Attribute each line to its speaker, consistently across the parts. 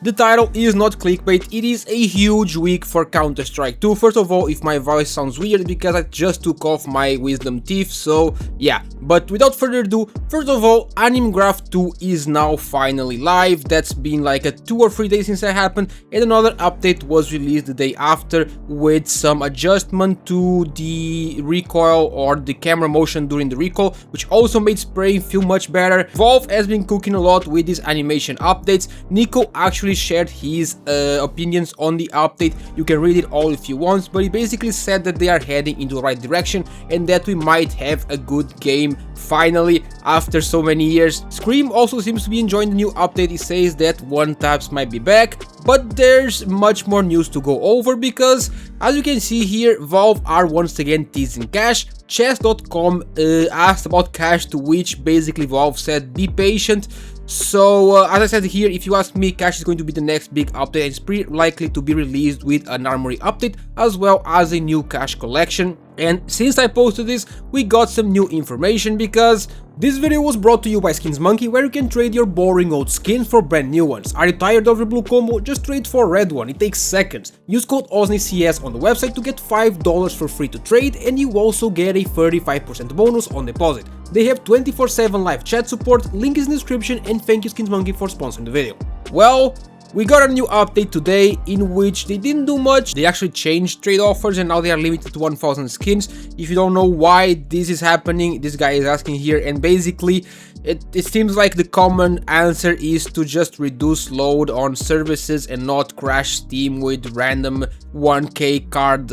Speaker 1: The title is not clickbait, it is a huge week for Counter-Strike 2. First of all, if my voice sounds weird, because I just took off my wisdom teeth, so yeah. But without further ado, first of all, Anime Graph 2 is now finally live. That's been like a 2 or 3 days since it happened, and another update was released the day after with some adjustment to the recoil or the camera motion during the recoil, which also made spraying feel much better. Valve has been cooking a lot with these animation updates. Nico actually shared his opinions on the update. You can read it all if you want, but he basically said that they are heading into the right direction and that we might have a good game finally after so many years. Scream also seems to be enjoying the new update. He says that one taps might be back, but there's much more news to go over because, as you can see here, Valve are once again teasing cash. Chess.com asked about cash, to which basically Valve said be patient. So as I said here, if you ask me, cash is going to be the next big update and it's pretty likely to be released with an armory update as well as a new cash collection. And since I posted this, we got some new information because this video was brought to you by Skins Monkey, where you can trade your boring old skins for brand new ones. Are you tired of your blue combo? Just trade for a red one, it takes seconds. Use code OSNICS on the website to get $5 for free to trade, and you also get a 35% bonus on deposit. They have 24/7 live chat support, link is in the description, and thank you Skins Monkey for sponsoring the video. Well, we got a new update today in which they didn't do much. They actually changed trade offers and now they are limited to 1000 skins. If you don't know why this is happening, this guy is asking here, and basically it seems like the common answer is to just reduce load on services and not crash Steam with random 1k card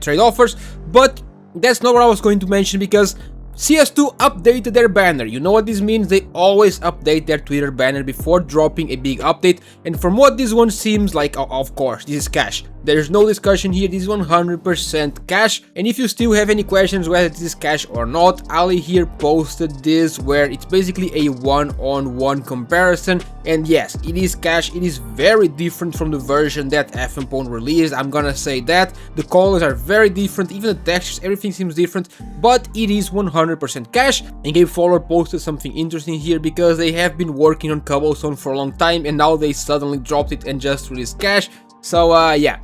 Speaker 1: trade offers. But that's not what I was going to mention, because CS2 updated their banner. You know what this means? They always update their Twitter banner before dropping a big update, and from what this one seems like, of course, this is cash. There's no discussion here, this is 100% cash. And if you still have any questions whether this is cash or not, Ali here posted this where it's basically a one-on-one comparison, and yes, it is cash. It is very different from the version that FMPone released, I'm gonna say that. The colors are very different, even the textures, everything seems different, but it is 100% cash. And Game Follower posted something interesting here because they have been working on Cobblestone for a long time and now they suddenly dropped it and just released cash. So yeah,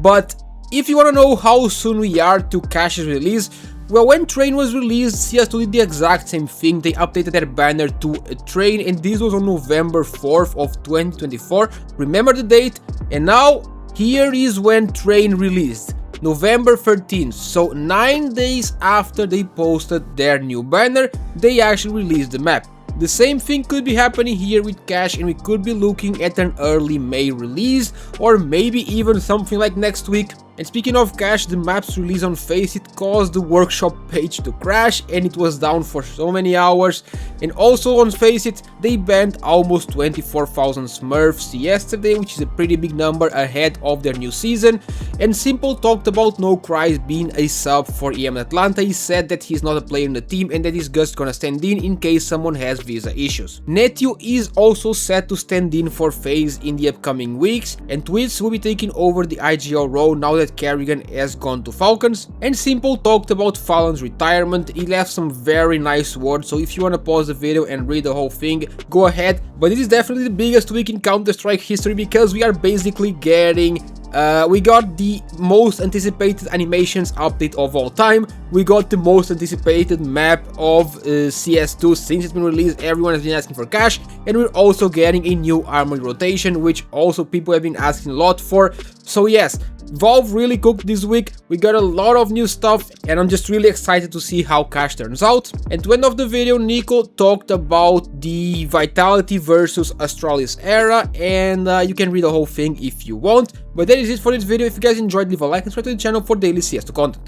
Speaker 1: but if you want to know how soon we are to cash's release, well, when Train was released, CS2 did the exact same thing. They updated their banner to a Train, and this was on November 4th of 2024. Remember the date? And now here is when Train released, November 13th, so 9 days after they posted their new banner, they actually released the map. The same thing could be happening here with cash, and we could be looking at an early May release, or maybe even something like next week. And speaking of cash, the map's release on Faceit caused the workshop page to crash, and it was down for so many hours. And also on Faceit, they banned almost 24,000 Smurfs yesterday, which is a pretty big number ahead of their new season. And Simple talked about No Cries being a sub for EM Atlanta. He said that he's not a player in the team and that he's just gonna stand in case someone has visa issues. Netthew is also set to stand in for FaZe in the upcoming weeks, and Twitch will be taking over the IGL role now that Kerrigan has gone to Falcons. And Simple talked about Fallon's retirement. He left some very nice words, so if you want to pause the video and read the whole thing, go ahead. But it is definitely the biggest week in Counter-Strike history because we are basically getting we got the most anticipated animations update of all time. We got the most anticipated map of CS2 since it's been released. Everyone has been asking for cash, and we're also getting a new armory rotation, which also people have been asking a lot for. So yes, Valve really cooked this week. We got a lot of new stuff, and I'm just really excited to see how cash turns out. And to end off the video, Nico talked about the Vitality versus Astralis era, and you can read the whole thing if you want. But that is it for this video. If you guys enjoyed, leave a like and subscribe to the channel for daily CS2 content.